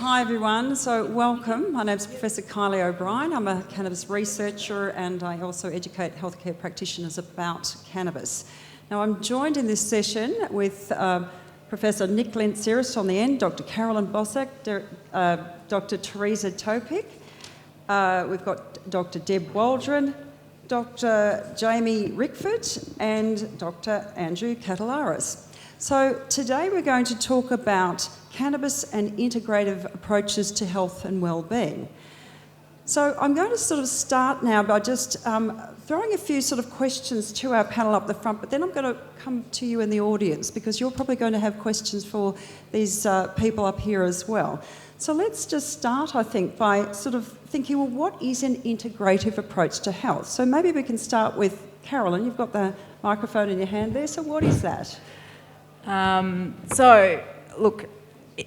Hi everyone, so welcome. My name's Professor Kylie O'Brien. I'm a cannabis researcher and I also educate healthcare practitioners about cannabis. Now I'm joined in this session with Professor Nick Lintzeris on the end, Dr. Carolyn Bossack, Dr. Teresa Towpik. We've got Dr. Deb Waldron, Dr. Jamie Rickcord and Dr. Andrew Katelaris. So today we're going to talk about cannabis and integrative approaches to health and well-being. So I'm going to sort of start now by just throwing a few sort of questions to our panel up the front, but then I'm going to come to you in the audience because you're probably going to have questions for these people up here as well. So let's just start, I think, by sort of thinking, well, what is an integrative approach to health? So maybe we can start with Carolyn. You've got the microphone in your hand there, so what is that? Look,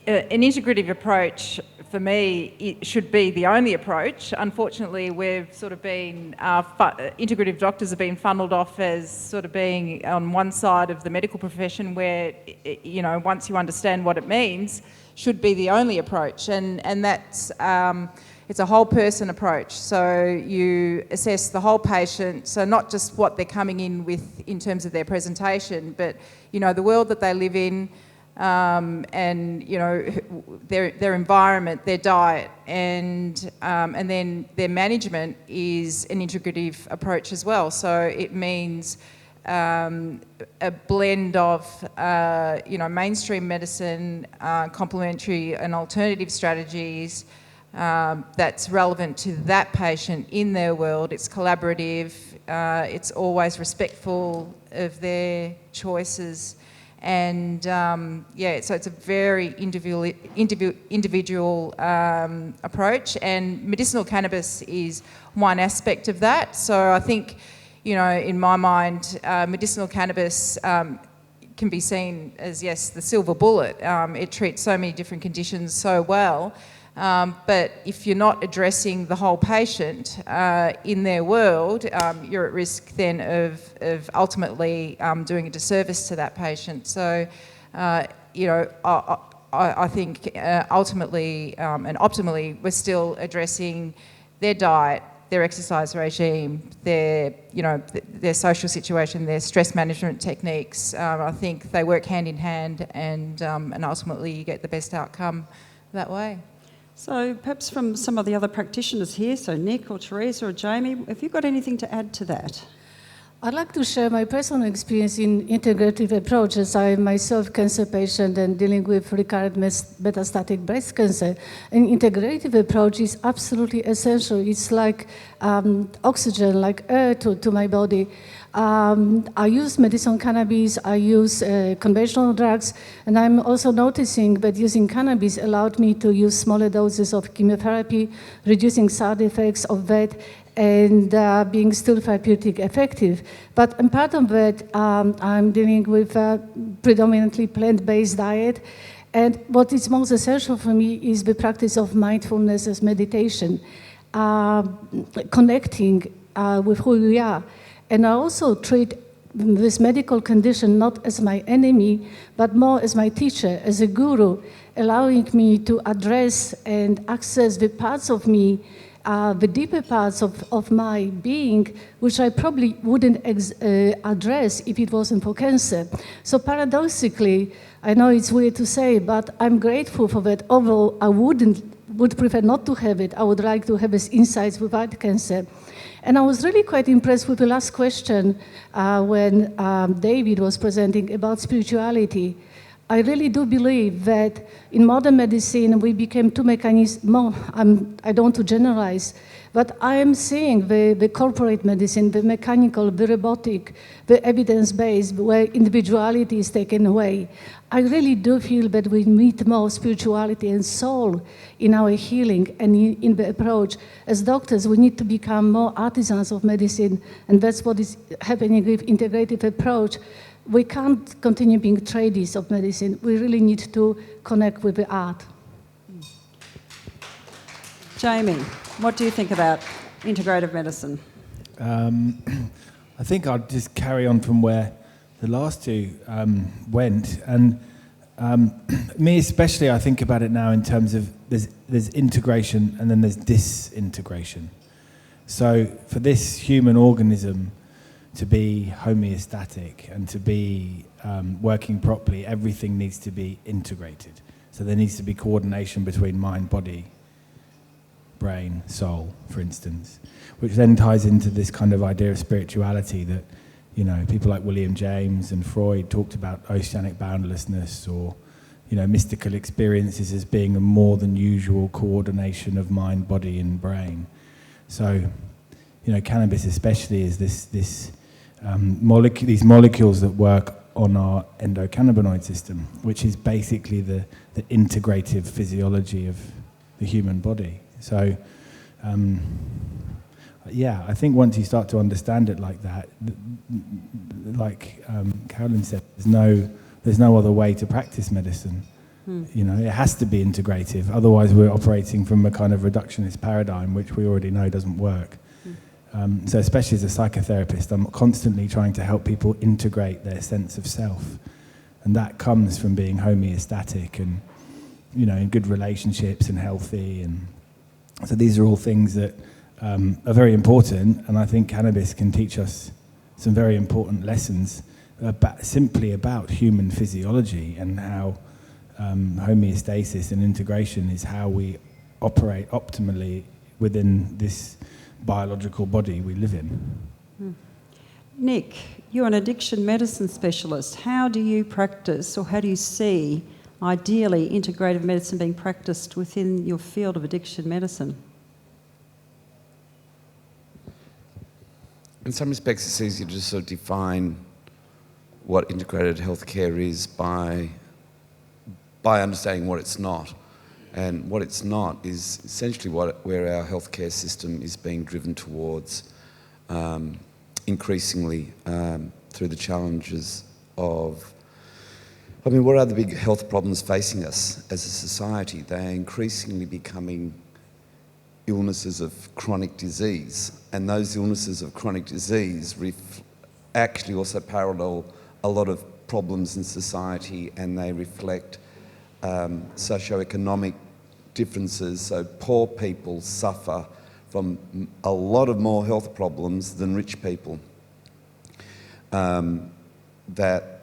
an integrative approach for me it should be the only approach. Unfortunately, we've sort of been, integrative doctors have been funneled off as sort of being on one side of the medical profession where, you know, once you understand what it means, should be the only approach. And that's, it's a whole person approach. So you assess the whole patient, so not just what they're coming in with in terms of their presentation, but, you know, the world that they live in, and you know their environment, their diet, and then their management is an integrative approach as well. So it means a blend of you know, mainstream medicine, complementary and alternative strategies that's relevant to that patient in their world. It's collaborative. It's always respectful of their choices. And yeah, so it's a very individual approach, and medicinal cannabis is one aspect of that. So I think, you know, in my mind, medicinal cannabis can be seen as, yes, the silver bullet. It treats so many different conditions so well. But if you're not addressing the whole patient in their world, you're at risk then of ultimately doing a disservice to that patient. So, you know, I think ultimately and optimally, we're still addressing their diet, their exercise regime, their, you know, their social situation, their stress management techniques. I think they work hand in hand, and ultimately you get the best outcome that way. So perhaps from some of the other practitioners here, so Nick or Teresa or Jamie, have you got anything to add to that? I'd like to share my personal experience in integrative approaches. I am myself cancer patient and dealing with recurrent metastatic breast cancer. An integrative approach is absolutely essential. It's like oxygen, like air to my body. I use medicinal cannabis, I use conventional drugs, and I'm also noticing that using cannabis allowed me to use smaller doses of chemotherapy, reducing side effects of that, and being still therapeutic effective. But in part of that, I'm dealing with a predominantly plant-based diet, and what is most essential for me is the practice of mindfulness as meditation, connecting with who we are. And I also treat this medical condition not as my enemy, but more as my teacher, as a guru, allowing me to address and access the parts of me, the deeper parts of my being, which I probably wouldn't address if it wasn't for cancer. So paradoxically, I know it's weird to say, but I'm grateful for that, although I would prefer not to have it. I would like to have these insights without cancer. And I was really quite impressed with the last question when David was presenting about spirituality. I really do believe that in modern medicine we became two mechanisms. I don't want to generalize, but I am seeing the corporate medicine, the mechanical, the robotic, the evidence-based, where individuality is taken away. I really do feel that we need more spirituality and soul in our healing and in the approach. As doctors, we need to become more artisans of medicine, and that's what is happening with integrative approach. We can't continue being tradies of medicine. We really need to connect with the art. Jamie, what do you think about integrative medicine? I think I'd just carry on from where the last two went, and Me especially, I think about it now in terms of there's integration and then there's disintegration. So for this human organism to be homeostatic and to be working properly, everything needs to be integrated. So there needs to be coordination between mind, body, brain, soul, for instance, which then ties into this kind of idea of spirituality that, you know, people like William James and Freud talked about oceanic boundlessness, or, you know, mystical experiences as being a more than usual coordination of mind, body, and brain. So, you know, cannabis especially is these molecules that work on our endocannabinoid system, which is basically the integrative physiology of the human body. So, yeah, I think once you start to understand it like that, like Carolyn said, there's no other way to practice medicine. You know, it has to be integrative. Otherwise, we're operating from a kind of reductionist paradigm, which we already know doesn't work. So especially as a psychotherapist, I'm constantly trying to help people integrate their sense of self. And that comes from being homeostatic and, you know, in good relationships and healthy. And so these are all things that are very important. And I think cannabis can teach us some very important lessons simply about human physiology and how homeostasis and integration is how we operate optimally within this biological body we live in. Nick, you're an addiction medicine specialist. How do you practice, or how do you see, ideally, integrative medicine being practiced within your field of addiction medicine? In some respects, it's easy to sort of define what integrated healthcare is by understanding what it's not. And what it's not is essentially where our healthcare system is being driven towards increasingly through the challenges of, I mean, what are the big health problems facing us as a society? They are increasingly becoming illnesses of chronic disease. And those illnesses of chronic disease actually also parallel a lot of problems in society, and they reflect socioeconomic differences. So poor people suffer from a lot of more health problems than rich people. That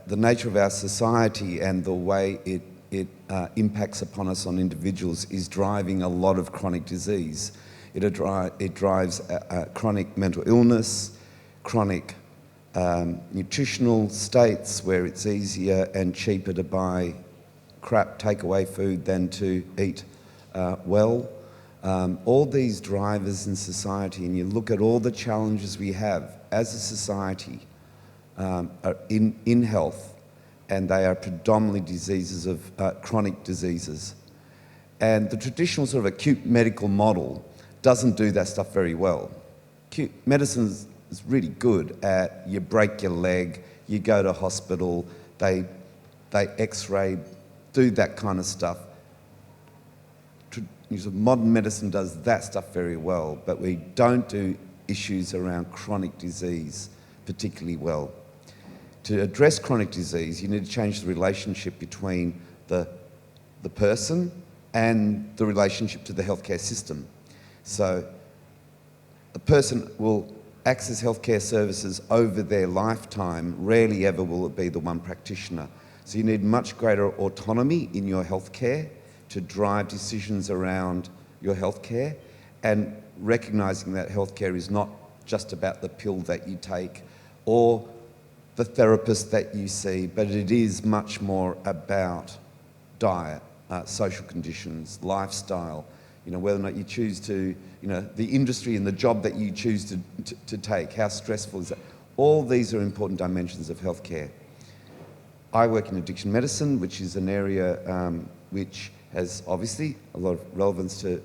the nature of our society and the way it impacts upon us on individuals is driving a lot of chronic disease. It drives chronic mental illness, chronic nutritional states where it's easier and cheaper to buy crap takeaway food than to eat well. All these drivers in society, and you look at all the challenges we have as a society are in health, and they are predominantly diseases of chronic diseases. And the traditional sort of acute medical model doesn't do that stuff very well. Acute medicine is really good at, you break your leg, you go to hospital, they x-ray, do that kind of stuff. Modern medicine does that stuff very well, but we don't do issues around chronic disease particularly well. To address chronic disease, you need to change the relationship between the person and the relationship to the healthcare system. So a person will access healthcare services over their lifetime. Rarely ever will it be the one practitioner. So you need much greater autonomy in your healthcare to drive decisions around your healthcare, and recognising that healthcare is not just about the pill that you take or the therapist that you see, but it is much more about diet, social conditions, lifestyle, you know, whether or not you choose to, you know, the industry and the job that you choose to take, how stressful is that? All these are important dimensions of healthcare. I work in addiction medicine, which is an area which has obviously a lot of relevance to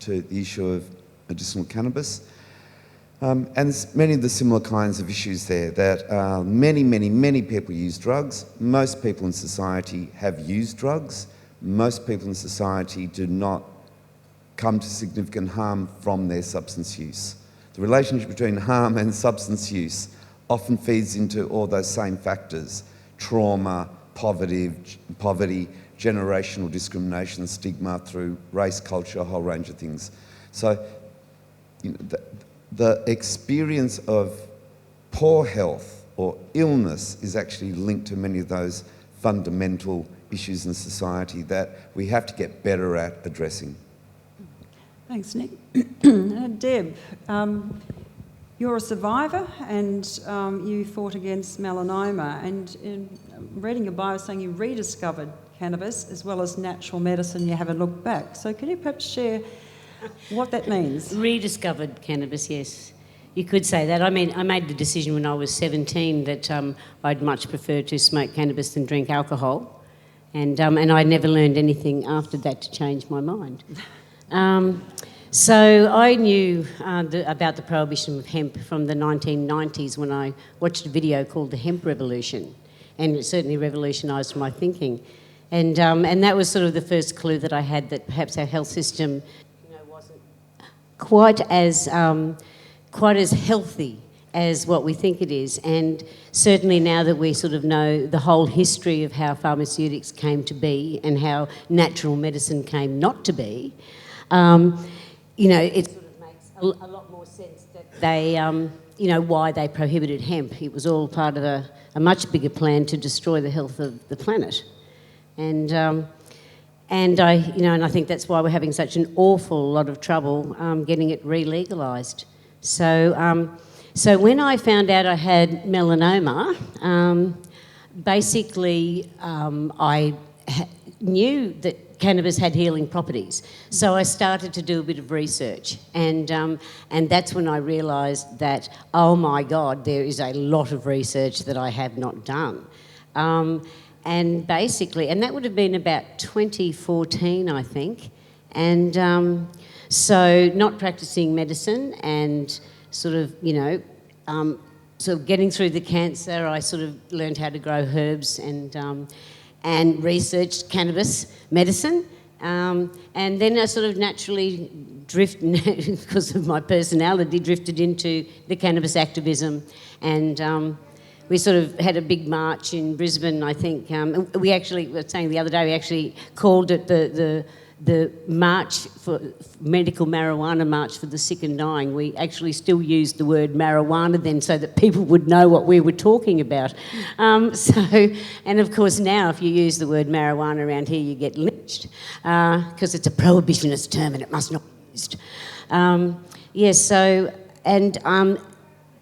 the issue of medicinal cannabis. And there's many of the similar kinds of issues there, that many people use drugs. Most people in society have used drugs. Most people in society do not come to significant harm from their substance use. The relationship between harm and substance use often feeds into all those same factors: trauma, poverty, generational discrimination, stigma through race, culture, a whole range of things. So the experience of poor health or illness is actually linked to many of those fundamental issues in society that we have to get better at addressing. Thanks, Nick. Deb, you're a survivor and you fought against melanoma, and in reading your bio saying you rediscovered cannabis as well as natural medicine, you haven't looked back. So can you perhaps share what that means? Rediscovered cannabis, yes. You could say that. I mean, I made the decision when I was 17 that I'd much prefer to smoke cannabis than drink alcohol, and I never learned anything after that to change my mind. So I knew about the prohibition of hemp from the 1990s when I watched a video called The Hemp Revolution, and it certainly revolutionised my thinking. And that was sort of the first clue that I had that perhaps our health system, wasn't quite as healthy as what we think it is. And certainly now that we sort of know the whole history of how pharmaceutics came to be and how natural medicine came not to be, it sort of makes a lot more sense that they, why they prohibited hemp. It was all part of a much bigger plan to destroy the health of the planet. And I think that's why we're having such an awful lot of trouble getting it re-legalised. So when I found out I had melanoma, basically I knew that cannabis had healing properties. So I started to do a bit of research, and that's when I realised that, oh my God, there is a lot of research that I have not done. And basically, and that would have been about 2014, I think, and so not practising medicine and sort of getting through the cancer, I sort of learned how to grow herbs and researched cannabis medicine. And then I sort of naturally because of my personality, drifted into the cannabis activism. And we sort of had a big march in Brisbane, I think. We actually, were saying the other day, we actually called it the March for Medical Marijuana March for the Sick and Dying. We actually still used the word marijuana then so that people would know what we were talking about. And of course now if you use the word marijuana around here you get lynched because it's a prohibitionist term and it must not be used.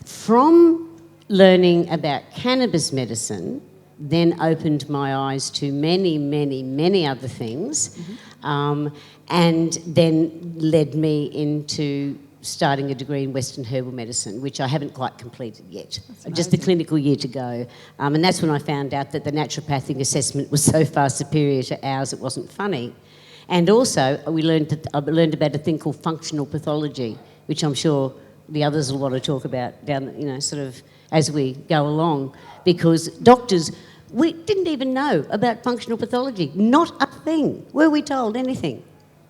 From learning about cannabis medicine then opened my eyes to many, many, many other things. And then led me into starting a degree in Western herbal medicine, which I haven't quite completed yet. Just the clinical year to go. And that's when I found out that the naturopathic assessment was so far superior to ours, it wasn't funny. And also, I learned about a thing called functional pathology, which I'm sure the others will want to talk about down, sort of as we go along, because doctors, we didn't even know about functional pathology. Not a thing. Were we told anything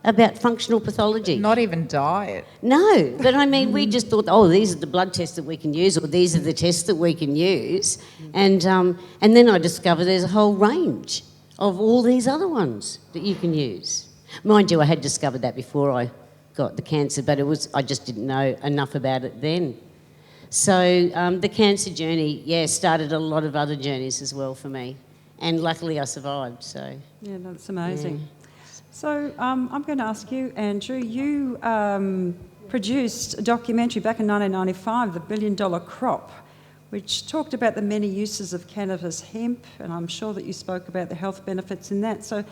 about functional pathology? Not even diet. No, but I mean, we just thought, oh, these are the blood tests that we can use, or these are the tests that we can use. And then I discovered there's a whole range of all these other ones that you can use. Mind you, I had discovered that before I got the cancer, but I just didn't know enough about it then. So the cancer journey, started a lot of other journeys as well for me. And luckily I survived, so... Yeah, that's amazing. Yeah. So I'm going to ask you, Andrew, you produced a documentary back in 1995, The $1 Billion Crop, which talked about the many uses of cannabis hemp, and I'm sure that you spoke about the health benefits in that. So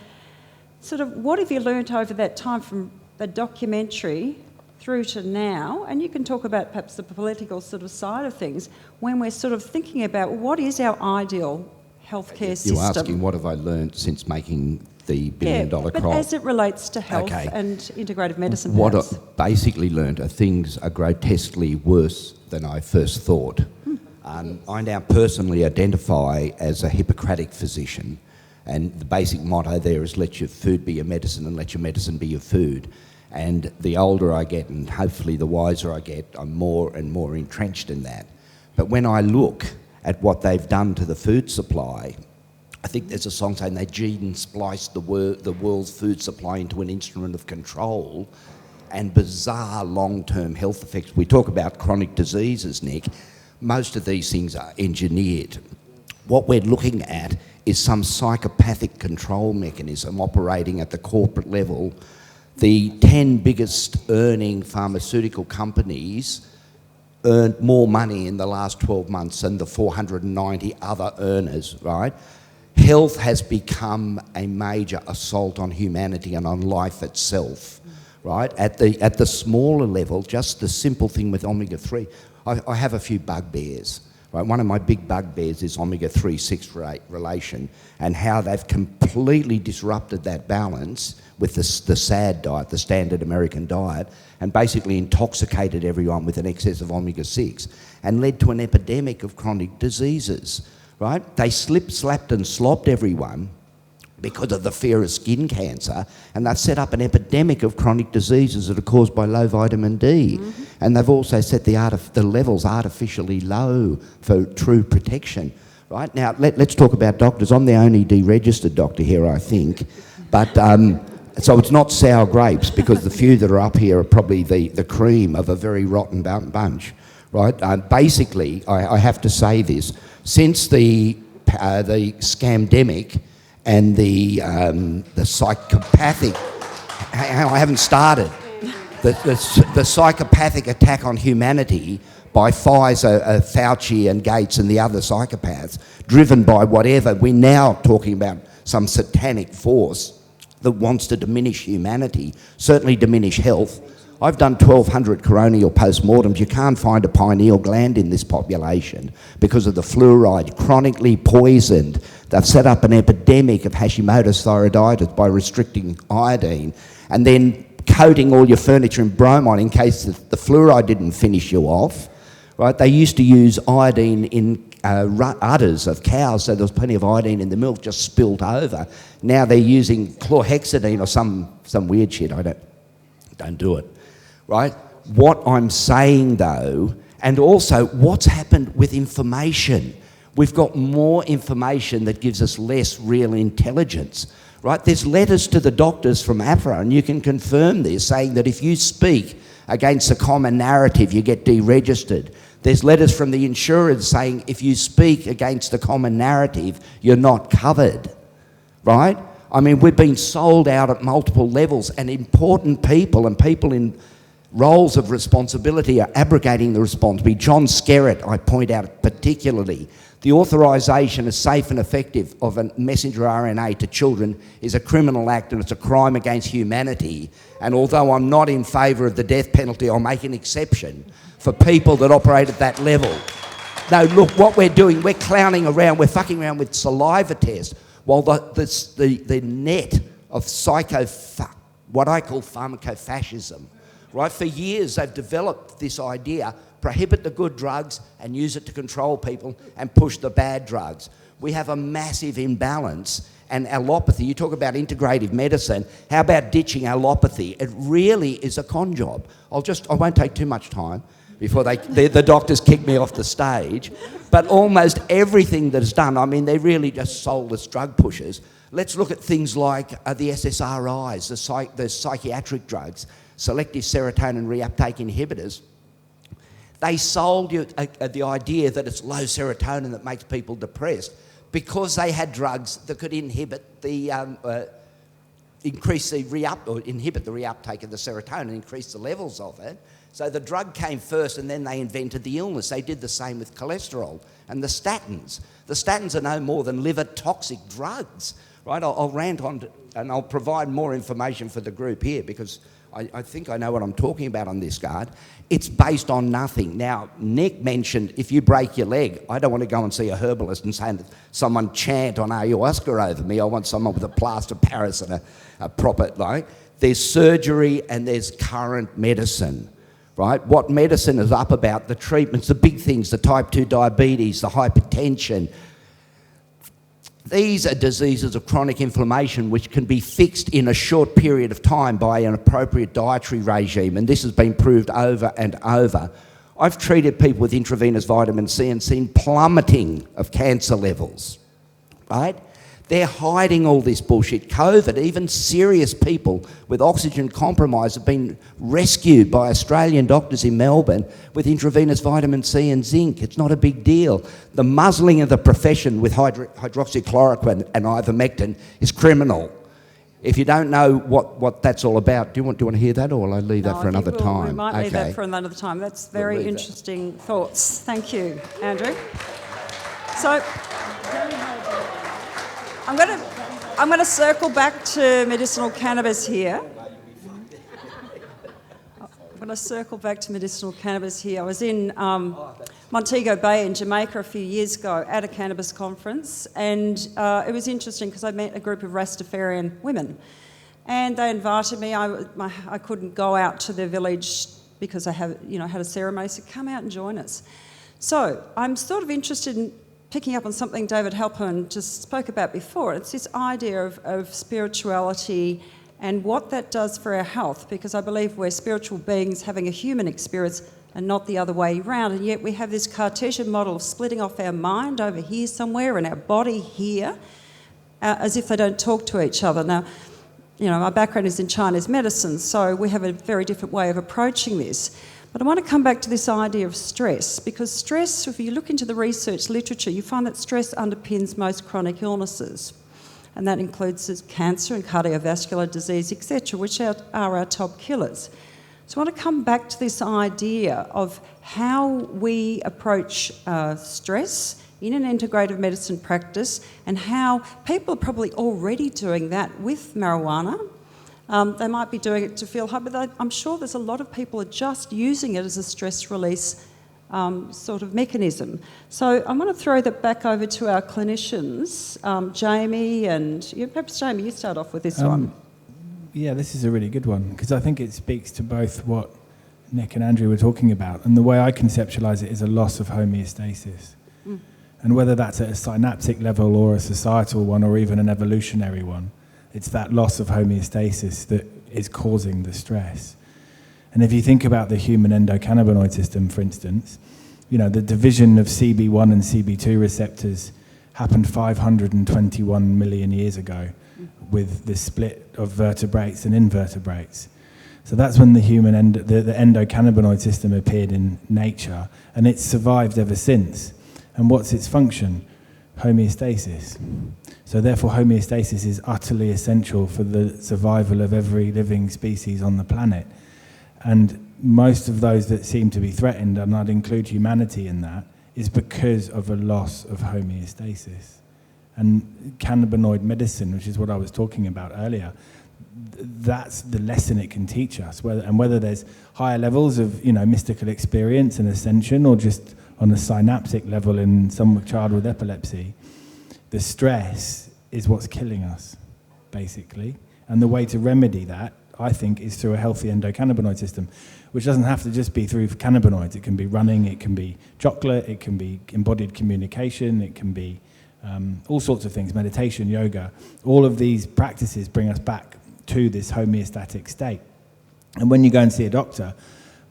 sort of what have you learnt over that time from the documentary through to now? And you can talk about perhaps the political sort of side of things when we're sort of thinking about what is our ideal healthcare system. You're asking what have I learnt since making the $1 billion crop? But as it relates to health and integrative medicine. What I basically learnt are things are grotesquely worse than I first thought. I now personally identify as a Hippocratic physician, and the basic motto there is let your food be your medicine and let your medicine be your food. And the older I get and hopefully the wiser I get, I'm more and more entrenched in that. But when I look at what they've done to the food supply, I think there's a song saying they gene spliced the world's food supply into an instrument of control, and bizarre long-term health effects. We talk about chronic diseases, Nick. Most of these things are engineered. What we're looking at is some psychopathic control mechanism operating at the corporate level. The 10 biggest earning pharmaceutical companies earned more money in the last 12 months than the 490 other earners, right? Health has become a major assault on humanity and on life itself, right? At the smaller level, just the simple thing with omega-3. I have a few bugbears, right? One of my big bugbears is omega-3-6 relation, and how they've completely disrupted that balance with the SAD diet, the standard American diet, and basically intoxicated everyone with an excess of omega-6 and led to an epidemic of chronic diseases, right? They slipped, slapped and slopped everyone because of the fear of skin cancer, and they've set up an epidemic of chronic diseases that are caused by low vitamin D. Mm-hmm. And they've also set the levels artificially low for true protection, right? Now, let's talk about doctors. I'm the only deregistered doctor here, I think, but so it's not sour grapes, because the few that are up here are probably the cream of a very rotten bunch, right? Basically, I have to say this, since the scamdemic and the psychopathic, I haven't started, the psychopathic attack on humanity by Pfizer, Fauci and Gates and the other psychopaths, driven by whatever, we're now talking about some satanic force that wants to diminish humanity, certainly diminish health. I've done 1,200 coronial postmortems. You can't find a pineal gland in this population because of the fluoride, chronically poisoned. They've set up an epidemic of Hashimoto's thyroiditis by restricting iodine and then coating all your furniture in bromide in case the fluoride didn't finish you off, right? They used to use iodine in udders of cows, so there was plenty of iodine in the milk, just spilt over. Now they're using chlorhexidine or some weird shit. I don't do it, right? What I'm saying though, and also what's happened with information. We've got more information that gives us less real intelligence, right? There's letters to the doctors from APRA, and you can confirm this, saying that if you speak against the common narrative, you get deregistered. There's letters from the insurers saying if you speak against the common narrative, you're not covered, right? I mean, we've been sold out at multiple levels, and important people and people in roles of responsibility are abrogating the responsibility. John Skerritt, I point out particularly, the authorisation as safe and effective of a messenger RNA to children is a criminal act, and it's a crime against humanity. And although I'm not in favour of the death penalty, I'll make an exception for people that operate at that level. No, look, what we're doing, we're clowning around, we're fucking around with saliva tests, while the net of what I call pharmacofascism, right? For years they've developed this idea, prohibit the good drugs and use it to control people and push the bad drugs. We have a massive imbalance. And allopathy, you talk about integrative medicine, how about ditching allopathy? It really is a con job. I won't take too much time before the doctors kick me off the stage, but almost everything that is done, I mean, they're really just soulless drug pushers. Let's look at things like the SSRIs, the psychiatric drugs, selective serotonin reuptake inhibitors. They sold you the idea that it's low serotonin that makes people depressed because they had drugs that could inhibit inhibit the reuptake of the serotonin, increase the levels of it. So the drug came first, and then they invented the illness. They did the same with cholesterol and the statins. The statins are no more than liver toxic drugs, right? I'll rant on, and I'll provide more information for the group here because I think I know what I'm talking about on this card. It's based on nothing. Now, Nick mentioned if you break your leg, I don't want to go and see a herbalist and say someone chant on ayahuasca over me. I want someone with a plaster of Paris and a proper, like, there's surgery and there's current medicine, right? What medicine is up about, the treatments, the big things, the type 2 diabetes, the hypertension. These are diseases of chronic inflammation which can be fixed in a short period of time by an appropriate dietary regime, and this has been proved over and over. I've treated people with intravenous vitamin C and seen plummeting of cancer levels, right? They're hiding all this bullshit. COVID, even serious people with oxygen compromise have been rescued by Australian doctors in Melbourne with intravenous vitamin C and zinc. It's not a big deal. The muzzling of the profession with hydroxychloroquine and ivermectin is criminal. If you don't know what that's all about, do you want to hear that, or will I leave that for another time? We might leave that for another time. That's very interesting thoughts. Thank you, Andrew. So I'm going to circle back to medicinal cannabis here. I was in Montego Bay in Jamaica a few years ago at a cannabis conference, and it was interesting because I met a group of Rastafarian women, and they invited me. I couldn't go out to their village because I had a ceremony, so come out and join us. So I'm sort of interested in picking up on something David Halpern just spoke about before. It's this idea of spirituality and what that does for our health, because I believe we're spiritual beings having a human experience and not the other way around, and yet we have this Cartesian model of splitting off our mind over here somewhere and our body here, as if they don't talk to each other. Now, my background is in Chinese medicine, so we have a very different way of approaching this. But I want to come back to this idea of stress, because stress, if you look into the research literature, you find that stress underpins most chronic illnesses. And that includes cancer and cardiovascular disease, etc., which are our top killers. So I want to come back to this idea of how we approach stress in an integrative medicine practice, and how people are probably already doing that with marijuana. They might be doing it to feel high, but I'm sure there's a lot of people are just using it as a stress release sort of mechanism. So I'm going to throw that back over to our clinicians, Jamie, and perhaps Jamie, you start off with this one. Yeah, this is a really good one, because I think it speaks to both what Nick and Andrew were talking about, and the way I conceptualise it is a loss of homeostasis. And whether that's at a synaptic level or a societal one or even an evolutionary one, it's that loss of homeostasis that is causing the stress. And if you think about the human endocannabinoid system, for instance, the division of CB1 and CB2 receptors happened 521 million years ago with the split of vertebrates and invertebrates. So that's when the human the endocannabinoid system appeared in nature, and it's survived ever since. And what's its function? Homeostasis. So therefore homeostasis is utterly essential for the survival of every living species on the planet. And most of those that seem to be threatened, and I'd include humanity in that, is because of a loss of homeostasis. And cannabinoid medicine, which is what I was talking about earlier, that's the lesson it can teach us. Whether there's higher levels of mystical experience and ascension, or just on a synaptic level in some child with epilepsy, the stress is what's killing us, basically. And the way to remedy that, I think, is through a healthy endocannabinoid system, which doesn't have to just be through cannabinoids. It can be running, it can be chocolate, it can be embodied communication, it can be all sorts of things, meditation, yoga. All of these practices bring us back to this homeostatic state. And when you go and see a doctor,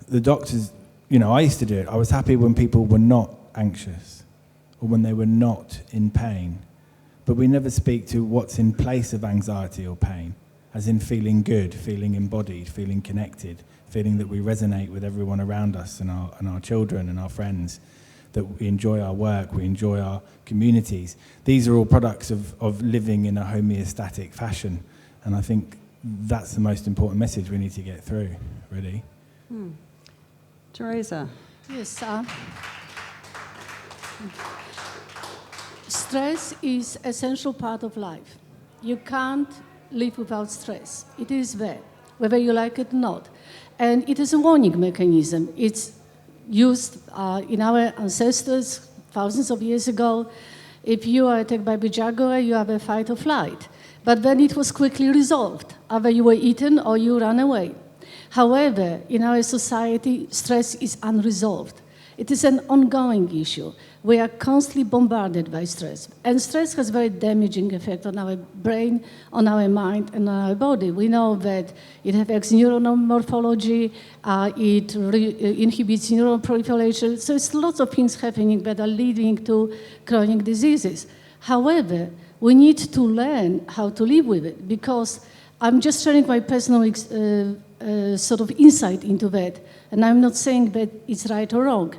the doctors, I used to do it. I was happy when people were not anxious or when they were not in pain. But we never speak to what's in place of anxiety or pain, as in feeling good, feeling embodied, feeling connected, feeling that we resonate with everyone around us and our children and our friends, that we enjoy our work, we enjoy our communities. These are all products of living in a homeostatic fashion. And I think that's the most important message we need to get through, really. Teresa. Yes. Stress is an essential part of life. You can't live without stress. It is there, whether you like it or not. And it is a warning mechanism. It's used in our ancestors thousands of years ago. If you are attacked by a jaguar, you have a fight or flight. But then it was quickly resolved. Either you were eaten or you ran away. However, in our society, stress is unresolved. It is an ongoing issue. We are constantly bombarded by stress. And stress has a very damaging effect on our brain, on our mind, and on our body. We know that it affects neuronal morphology, it inhibits neural proliferation. So it's lots of things happening that are leading to chronic diseases. However, We need to learn how to live with it, because I'm just sharing my personal sort of insight into that, and I'm not saying that it's right or wrong.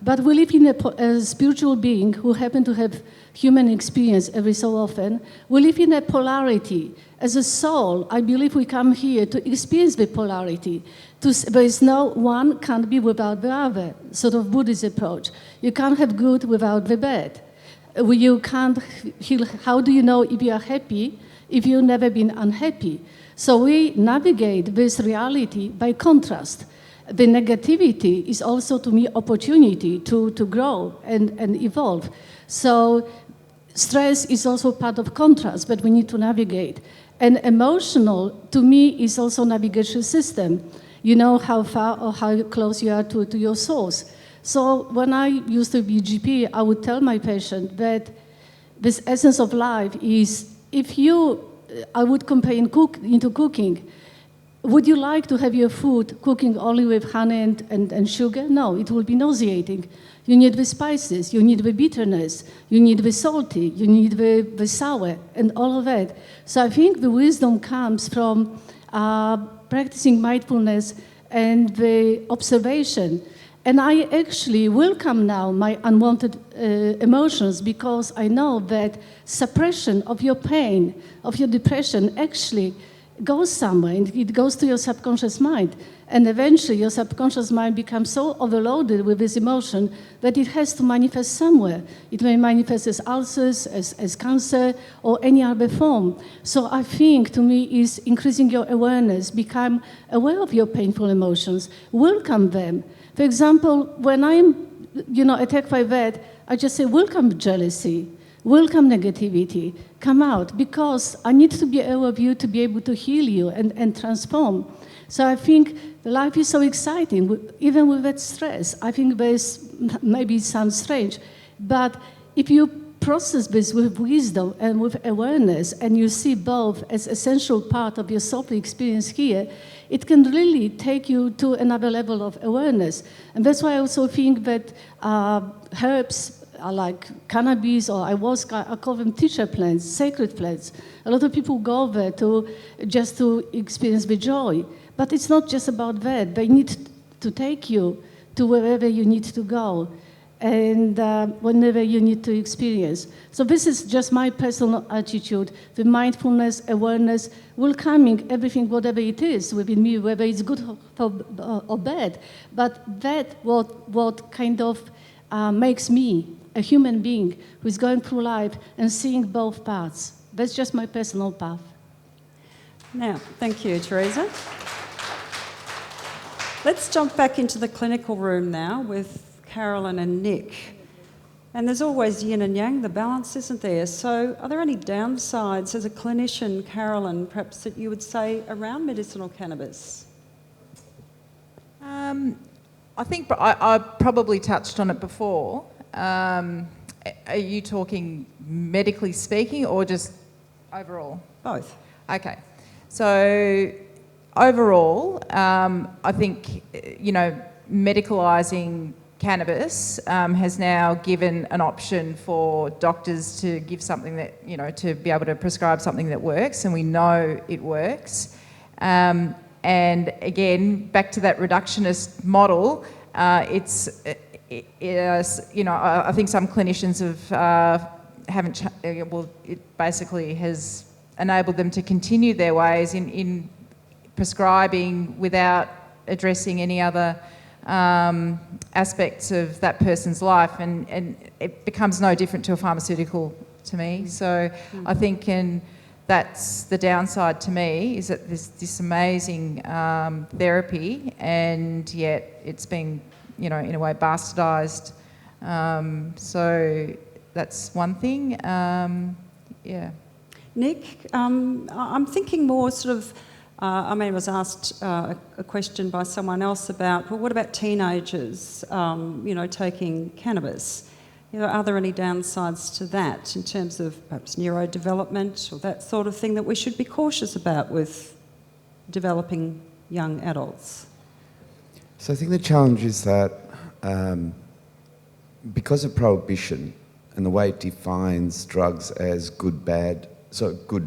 But we live in a spiritual being who happen to have human experience every so often. We live in a polarity. As a soul, I believe we come here to experience the polarity. There is no one can't be without the other, sort of Buddhist approach. You can't have good without the bad. You can't heal. How do you know if you are happy if you've never been unhappy? So we navigate this reality by contrast. The negativity is also, to me, opportunity to grow and evolve. So stress is also part of contrast, but we need to navigate. And emotional, to me, is also navigation system. You know how far or how close you are to your source. So when I used to be GP, I would tell my patient that this essence of life is, I would compare into cooking. Would you like to have your food cooking only with honey and sugar? No, it will be nauseating. You need the spices, you need the bitterness, you need the salty, you need the sour, and all of that. So I think the wisdom comes from practicing mindfulness and the observation. And I actually welcome now my unwanted emotions, because I know that suppression of your pain, of your depression, actually goes somewhere, and it goes to your subconscious mind. And eventually your subconscious mind becomes so overloaded with this emotion that it has to manifest somewhere. It may manifest as ulcers, as cancer, or any other form. So I think, to me, is increasing your awareness, become aware of your painful emotions, welcome them. For example, when I'm attacked by that, I just say, welcome jealousy. Welcome negativity, come out, because I need to be aware of you to be able to heal you and transform. So I think life is so exciting, even with that stress. I think maybe it sounds strange, but if you process this with wisdom and with awareness, and you see both as essential part of your soul experience here, it can really take you to another level of awareness. And that's why I also think that herbs, like cannabis or ayahuasca, I call them teacher plants, sacred plants. A lot of people go there just to experience the joy. But it's not just about that. They need to take you to wherever you need to go and whenever you need to experience. So this is just my personal attitude. The mindfulness, awareness, welcoming everything, whatever it is within me, whether it's good or bad. But that what kind of makes me a human being who is going through life and seeing both paths. That's just my personal path. Now, thank you, Teresa. Let's jump back into the clinical room now with Carolyn and Nick. And there's always yin and yang, the balance, isn't there? So are there any downsides as a clinician, Carolyn, perhaps that you would say around medicinal cannabis? I think I probably touched on it before. Are you talking medically speaking or just overall? Both. Okay. So overall, I think, medicalising cannabis has now given an option for doctors to give something that, to be able to prescribe something that works, and we know it works. And again, back to that reductionist model, I think some clinicians it basically has enabled them to continue their ways in prescribing without addressing any other aspects of that person's life, and it becomes no different to a pharmaceutical to me. So I think that's the downside to me, is that there's this amazing therapy, and yet it's been, in a way, bastardised. So that's one thing. Yeah. Nick, I'm thinking more sort of, I was asked a question by someone else about, well, what about teenagers, taking cannabis? Are there any downsides to that in terms of perhaps neurodevelopment or that sort of thing that we should be cautious about with developing young adults? So I think the challenge is that because of prohibition and the way it defines drugs as good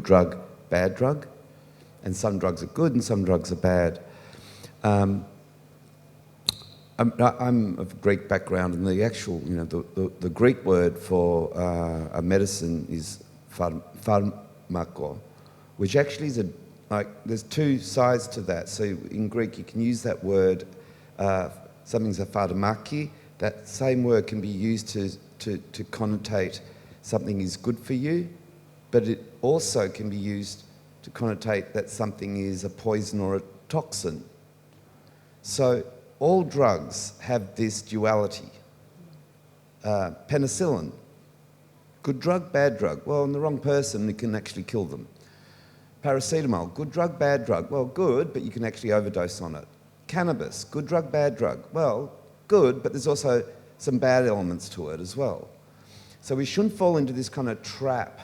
drug, bad drug, and some drugs are good and some drugs are bad. I'm of Greek background, and the actual, the Greek word for a medicine is pharmako, which actually is there's two sides to that. So in Greek, you can use that word, something's a pharmaki. That same word can be used to connotate something is good for you, but it also can be used to connotate that something is a poison or a toxin. So all drugs have this duality. Penicillin, good drug, bad drug. Well, in the wrong person, it can actually kill them. Paracetamol, good drug, bad drug. Well, good, but you can actually overdose on it. Cannabis, good drug, bad drug. Well, good, but there's also some bad elements to it as well. So we shouldn't fall into this kind of trap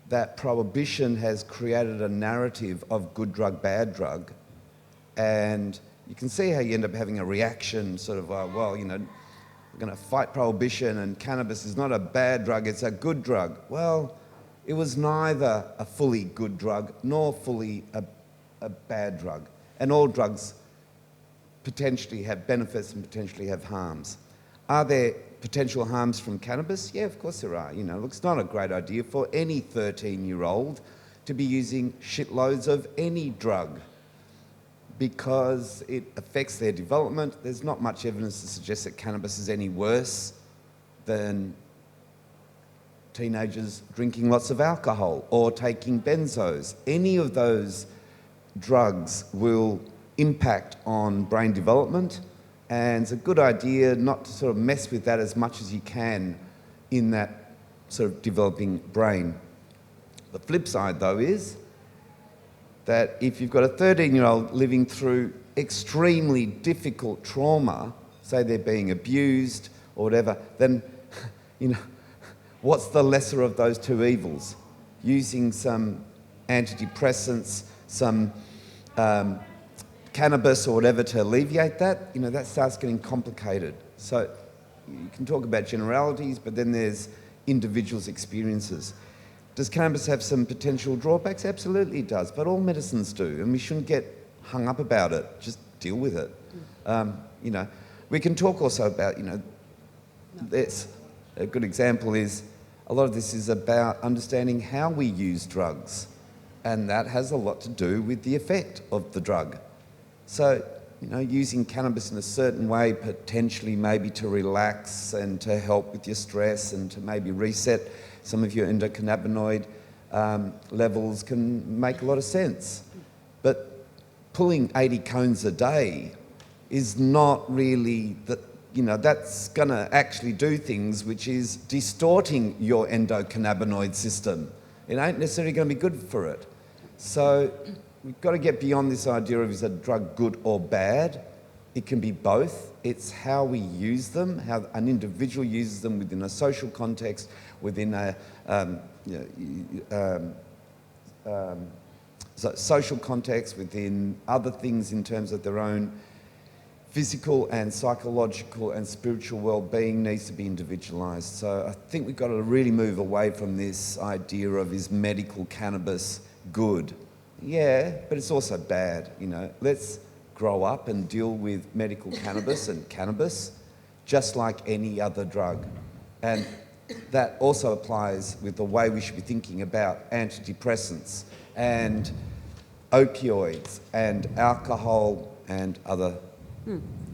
that prohibition has created a narrative of good drug, bad drug, and you can see how you end up having a reaction, sort of, well, we're going to fight prohibition and cannabis is not a bad drug, it's a good drug. Well, it was neither a fully good drug nor fully a bad drug. And all drugs potentially have benefits and potentially have harms. Are there potential harms from cannabis? Yeah, of course there are. It's not a great idea for any 13-year-old to be using shitloads of any drug, because it affects their development. There's not much evidence to suggest that cannabis is any worse than teenagers drinking lots of alcohol or taking benzos. Any of those drugs will impact on brain development, and it's a good idea not to sort of mess with that as much as you can in that sort of developing brain. The flip side, though, is that if you've got a 13-year-old living through extremely difficult trauma, say they're being abused or whatever, then, what's the lesser of those two evils? Using some antidepressants, some cannabis or whatever to alleviate that, that starts getting complicated. So you can talk about generalities, but then there's individuals' experiences. Does cannabis have some potential drawbacks? Absolutely it does, but all medicines do, and we shouldn't get hung up about it. Just deal with it. We can talk also about, this. A good example is, a lot of this is about understanding how we use drugs, and that has a lot to do with the effect of the drug. So, using cannabis in a certain way, potentially maybe to relax and to help with your stress and to maybe reset some of your endocannabinoid levels can make a lot of sense. But pulling 80 cones a day is not really, that's going to actually do things which is distorting your endocannabinoid system. It ain't necessarily going to be good for it. So we've got to get beyond this idea of is a drug good or bad. It can be both. It's how we use them, how an individual uses them within a social context, within a social context, within other things in terms of their own physical and psychological and spiritual well-being needs to be individualised. So I think we've got to really move away from this idea of is medical cannabis good? Yeah, but it's also bad, Let's grow up and deal with medical cannabis and cannabis just like any other drug. And that also applies with the way we should be thinking about antidepressants and opioids and alcohol and other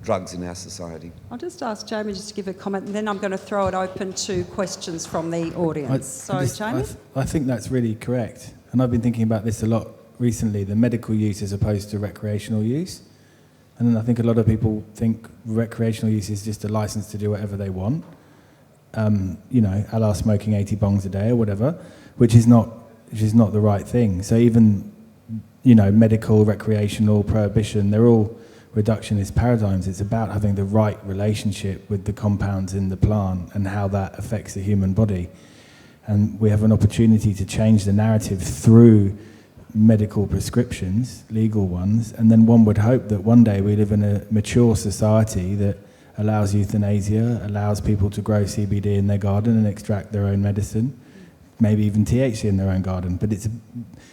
drugs in our society. I'll just ask Jamie just to give a comment, and then I'm going to throw it open to questions from the audience. Jamie? I think that's really correct. And I've been thinking about this a lot recently, the medical use as opposed to recreational use. And then I think a lot of people think recreational use is just a license to do whatever they want. A la smoking 80 bongs a day or whatever, which is not the right thing. So even, medical, recreational, prohibition, they're all reductionist paradigms. It's about having the right relationship with the compounds in the plant and how that affects the human body. And we have an opportunity to change the narrative through medical prescriptions, legal ones, and then one would hope that one day we live in a mature society that allows euthanasia, allows people to grow CBD in their garden and extract their own medicine, maybe even THC in their own garden. But it's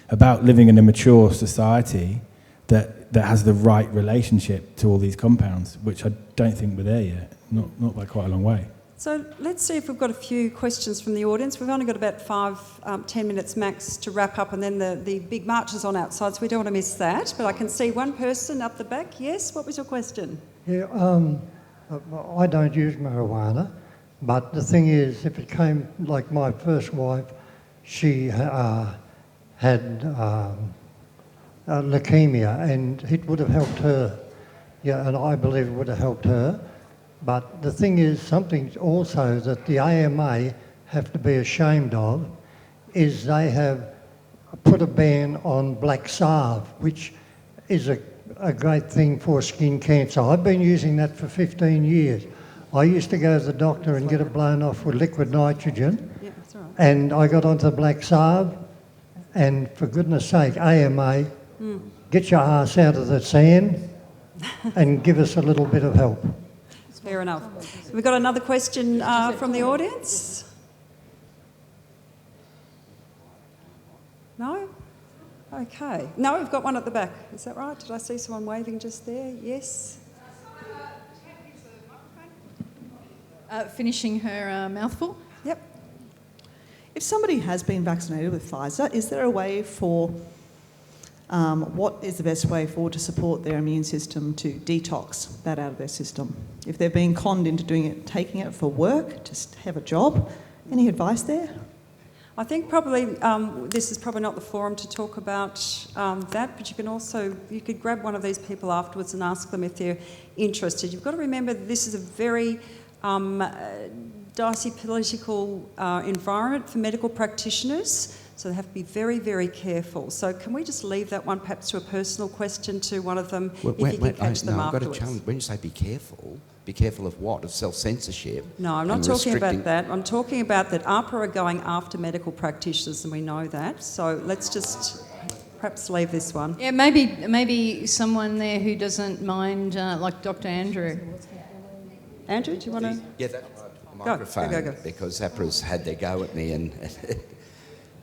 about living in a mature society that has the right relationship to all these compounds, which I don't think we're there yet, not by quite a long way. So let's see if we've got a few questions from the audience. We've only got about 10 minutes max to wrap up, and then the big march is on outside, so we don't want to miss that. But I can see one person up the back. Yes, what was your question? Yeah, I don't use marijuana, but the thing is, if it came, like my first wife, she had leukemia, and it would have helped her. Yeah, and I believe it would have helped her. But the thing is, something also that the AMA have to be ashamed of is they have put a ban on black salve, which is a great thing for skin cancer. I've been using that for 15 years. I used to go to the doctor and get it blown off with liquid nitrogen, Yeah, that's all right. and I got onto black salve, and for goodness sake, AMA, get your ass out of the sand and give us a little bit of help. Fair enough. We've got another question from the audience. No? Okay. No, we've got one at the back. Is that right? Did I see someone waving just there? Yes? Finishing her mouthful. Yep. If somebody has been vaccinated with Pfizer, is there a way for, what is the best way to support their immune system to detox that out of their system? If they're being conned into doing it, taking it for work, just have a job, any advice there? I think probably this is probably not the forum to talk about that, but you could grab one of these people afterwards and ask them if they're interested. You've got to remember that this is a very dicey political environment for medical practitioners, so they have to be very, very careful. So can we just leave that one perhaps to a personal question to one of them, if you can catch them I've got afterwards? a challenge. When you say be careful of what? Of self-censorship? No, I'm not talking about that. I'm talking about that ARPA are going after medical practitioners, and we know that. So let's just perhaps leave this one. Yeah, maybe someone there who doesn't mind, like Dr. Andrew. Andrew, do you want to? Yeah, that's right. The microphone, Go. because APRA's had their go at me. And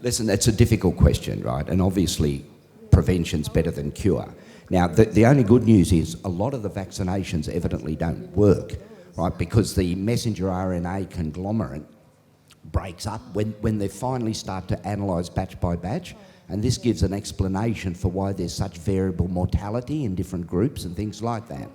listen, it's a difficult question, right? And obviously, prevention's better than cure. Now, the only good news is a lot of the vaccinations evidently don't work, right? Because the messenger RNA conglomerate breaks up when they finally start to analyse batch by batch, and this gives an explanation for why there's such variable mortality in different groups and things like that.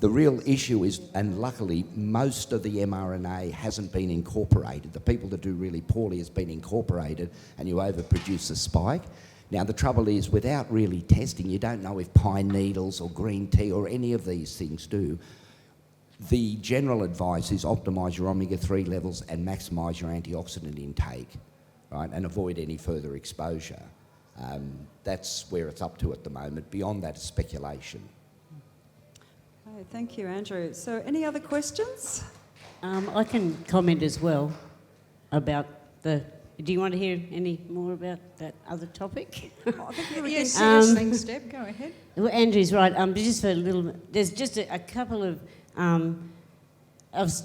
The real issue is, and luckily, most of the mRNA hasn't been incorporated. The people that do really poorly has been incorporated, and you overproduce a spike. Now, the trouble is, without really testing, you don't know if pine needles or green tea or any of these things do. The general advice is optimise your omega-3 levels and maximise your antioxidant intake, right, and avoid any further exposure. That's where it's up to at the moment. Beyond that is speculation. Okay, thank you, Andrew. So any other questions? I can comment as well about the... Do you want to hear any more about that other topic? Yes, thanks, Deb. Go ahead. Well, Andrew's right. Just for a little... There's just a couple of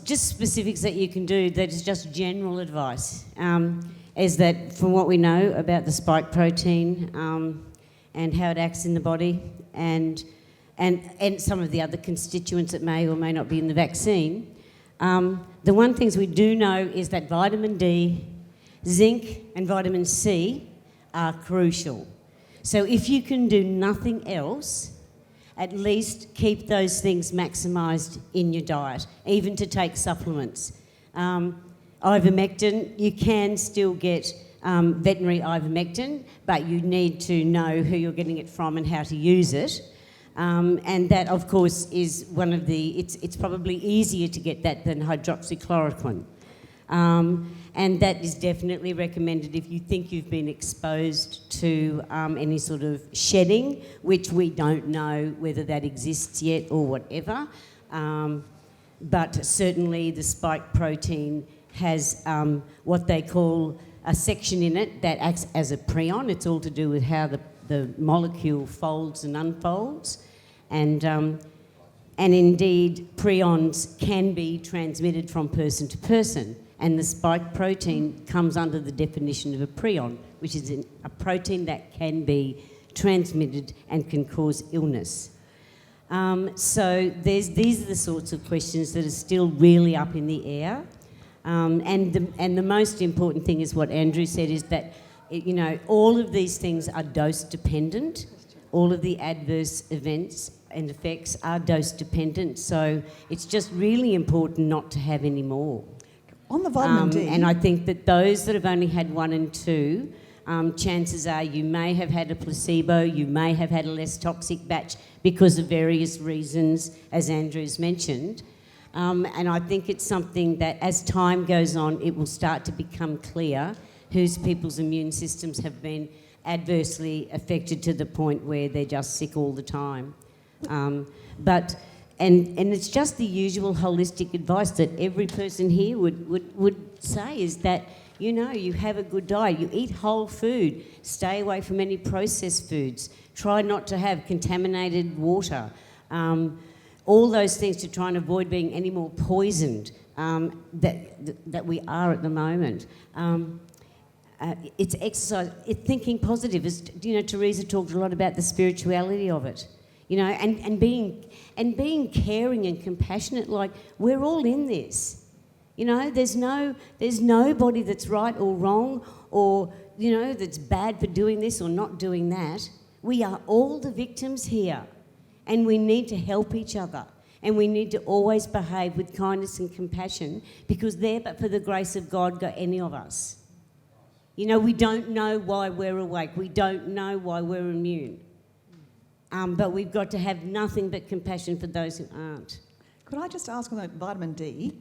just specifics that you can do that is just general advice. Is that from what we know about the spike protein and how it acts in the body and some of the other constituents that may or may not be in the vaccine, the one things we do know is that vitamin D, zinc and vitamin C are crucial. So if you can do nothing else, at least keep those things maximised in your diet, even to take supplements. Ivermectin, you can still get veterinary ivermectin, but you need to know who you're getting it from and how to use it. And that, of course, is one of the... It's probably easier to get that than hydroxychloroquine. And that is definitely recommended if you think you've been exposed to any sort of shedding, which we don't know whether that exists yet or whatever. But certainly the spike protein has what they call a section in it that acts as a prion. It's all to do with how the molecule folds and unfolds. And And indeed, prions can be transmitted from person to person, and the spike protein comes under the definition of a prion, which is a protein that can be transmitted and can cause illness. So these are the sorts of questions that are still really up in the air. And the most important thing is what Andrew said, is that, you know, all of these things are dose dependent. All of the adverse events and effects are dose dependent, so it's just really important not to have any more. On the vitamin D... And I think that those that have only had 1 and 2, chances are you may have had a placebo, you may have had a less toxic batch because of various reasons, as Andrew's mentioned. And I think it's something that as time goes on, it will start to become clear whose people's immune systems have been adversely affected to the point where they're just sick all the time. And it's just the usual holistic advice that every person here would say, is that, you know, you have a good diet, you eat whole food, stay away from any processed foods, try not to have contaminated water, all those things to try and avoid being any more poisoned that we are at the moment. It's exercise, it's thinking positive. As you know, Teresa talked a lot about the spirituality of it, you know, and being caring and compassionate. Like, we're all in this, you know. There's nobody that's right or wrong, or, you know, that's bad for doing this or not doing that. We are all the victims here, and we need to help each other. And we need to always behave with kindness and compassion, because there, but for the grace of God, go any of us. You know, we don't know why we're awake. We don't know why we're immune. But we've got to have nothing but compassion for those who aren't. Could I just ask on the vitamin D?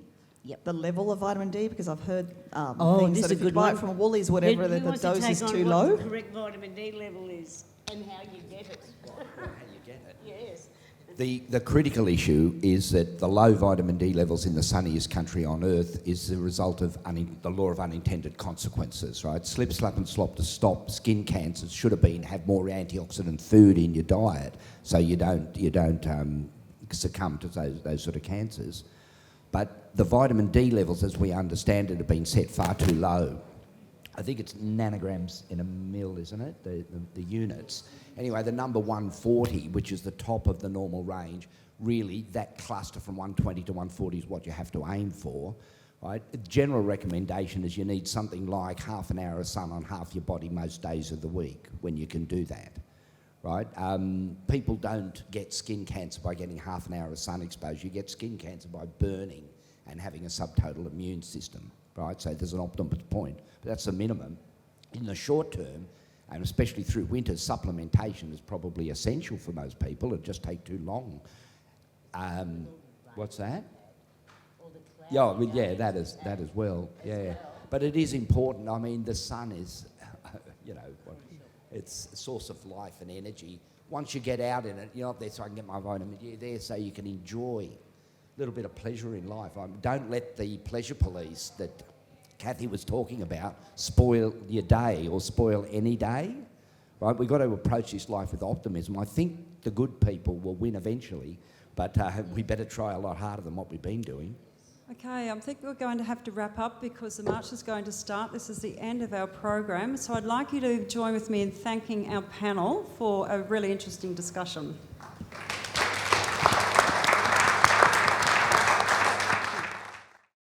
Yep. The level of vitamin D, because I've heard Oh, things this that is if a you good buy one. it from Woolies, whatever, Who the wants to dose take is on too what low. the correct vitamin D level is and how you get it? How you get it. Yes. The critical issue is that the low vitamin D levels in the sunniest country on earth is the result of the law of unintended consequences, right? Slip, slap and slop to stop skin cancers should have been have more antioxidant food in your diet, so you don't succumb to those sort of cancers. But the vitamin D levels, as we understand it, have been set far too low. I think it's nanograms in a mil, isn't it? The units. Anyway, the number 140, which is the top of the normal range, really that cluster from 120 to 140 is what you have to aim for, right? The general recommendation is you need something like half an hour of sun on half your body most days of the week when you can do that, right? People don't get skin cancer by getting half an hour of sun exposure. You get skin cancer by burning and having a subtotal immune system, right? So there's an optimum point, but that's the minimum. In the short term, and especially through winter, supplementation is probably essential for most people. It just takes too long. What's that? Yeah, that as well. Yeah, but it is important. I mean, the sun is, you know, it's a source of life and energy. Once you get out in it, you're not there so I can get my vitamin. You're there so you can enjoy a little bit of pleasure in life. Don't let the pleasure police that Kathy was talking about spoil your day or spoil any day, right? We've got to approach this life with optimism. I think the good people will win eventually, but we better try a lot harder than what we've been doing. Okay, I think we're going to have to wrap up because the march is going to start. This is the end of our program. So I'd like you to join with me in thanking our panel for a really interesting discussion.